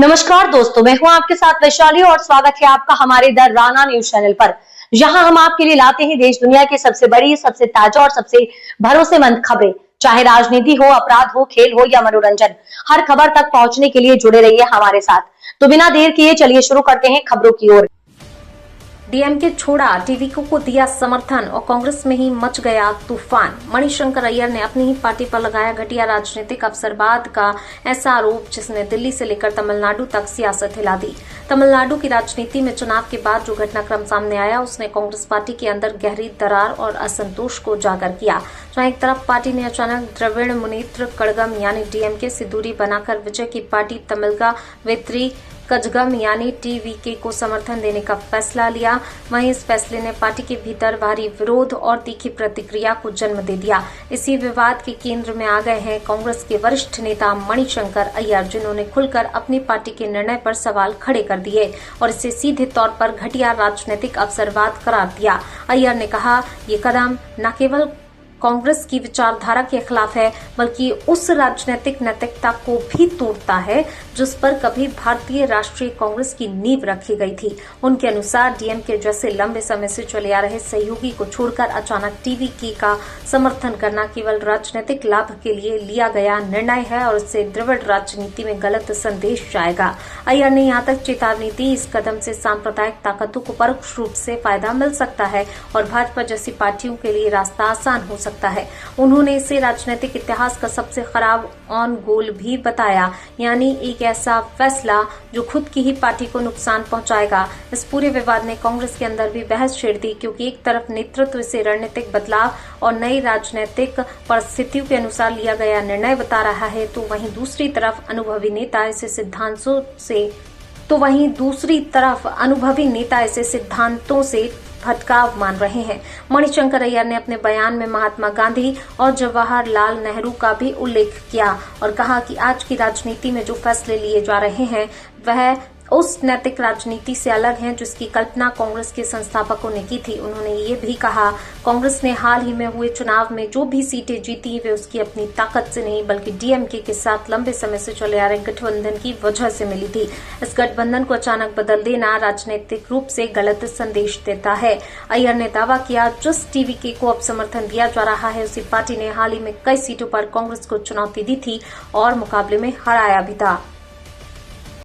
नमस्कार दोस्तों, मैं हूं आपके साथ वैशाली और स्वागत है आपका हमारे द राना न्यूज चैनल पर। जहां हम आपके लिए लाते हैं देश दुनिया की सबसे बड़ी, सबसे ताजा और सबसे भरोसेमंद खबरें। चाहे राजनीति हो, अपराध हो, खेल हो या मनोरंजन, हर खबर तक पहुंचने के लिए जुड़े रहिए हमारे साथ। तो बिना देर किए चलिए शुरू करते हैं खबरों की ओर। डीएमके छोड़ा, टीवीके को दिया समर्थन और कांग्रेस में ही मच गया तूफान। मणिशंकर अय्यर ने अपनी ही पार्टी पर लगाया घटिया राजनीतिक अवसरवाद का ऐसा आरोप जिसने दिल्ली से लेकर तमिलनाडु तक सियासत हिला दी। तमिलनाडु की राजनीति में चुनाव के बाद जो घटनाक्रम सामने आया उसने कांग्रेस पार्टी के अंदर गहरी दरार और असंतोष को उजागर किया। जहां एक तरफ पार्टी ने अचानक द्रविड़ मुनेत्र कड़गम यानी डीएमके से दूरी बनाकर विजय की पार्टी तमिलगा वेत्री कजगम यानी टीवीके को समर्थन देने का फैसला लिया। वहीं इस फैसले ने पार्टी के भीतर भारी विरोध और तीखी प्रतिक्रिया को जन्म दे दिया। इसी विवाद के केंद्र में आ गए हैं कांग्रेस के वरिष्ठ नेता मणिशंकर अय्यर, जिन्होंने खुलकर अपनी पार्टी के निर्णय पर सवाल खड़े कर दिए और इसे सीधे तौर पर घटिया राजनीतिक अवसरवाद करार दिया। अय्यर ने कहा, ये कदम न केवल कांग्रेस की विचारधारा के खिलाफ है बल्कि उस राजनीतिक नैतिकता को भी तोड़ता है जिस पर कभी भारतीय राष्ट्रीय कांग्रेस की नींव रखी गई थी। उनके अनुसार डीएमके जैसे लंबे समय से चले आ रहे सहयोगी को छोड़कर अचानक टीवीके का समर्थन करना केवल राजनीतिक लाभ के लिए लिया गया निर्णय है और इससे द्रविड़ राजनीति में गलत संदेश जाएगा। अय्यर ने यहाँ तक चेतावनी दी, इस कदम से सांप्रदायिक ताकतों को परोक्ष रूप से फायदा मिल सकता है और भाजपा जैसी पार्टियों के लिए रास्ता आसान हो सकता है। उन्होंने इसे राजनीतिक इतिहास का सबसे खराब ऑन गोल भी बताया, यानी एक ऐसा फैसला जो खुद की ही पार्टी को नुकसान पहुंचाएगा। इस पूरे विवाद ने कांग्रेस के अंदर भी बहस छेड़ दी, क्योंकि एक तरफ नेतृत्व से रणनीतिक बदलाव और नई राजनीतिक परिस्थितियों के अनुसार लिया गया निर्णय बता रहा है, तो वहीं दूसरी तरफ अनुभवी नेता इसे सिद्धांतों से भटकाव मान रहे हैं। मणिशंकर अय्यर ने अपने बयान में महात्मा गांधी और जवाहरलाल नेहरू का भी उल्लेख किया और कहा कि आज की राजनीति में जो फैसले लिए जा रहे हैं वह उस नैतिक राजनीति से अलग है जिसकी कल्पना कांग्रेस के संस्थापकों ने की थी। उन्होंने ये भी कहा, कांग्रेस ने हाल ही में हुए चुनाव में जो भी सीटें जीती वे उसकी अपनी ताकत से नहीं बल्कि डीएमके के साथ लंबे समय से चले आ रहे गठबंधन की वजह से मिली थी। इस गठबंधन को अचानक बदल देना राजनीतिक रूप से गलत संदेश देता है। अय्यर ने दावा किया, जिस टीवीके को अब समर्थन दिया जा रहा है उसी पार्टी ने हाल ही में कई सीटों पर कांग्रेस को चुनौती दी थी और मुकाबले में हराया भी था।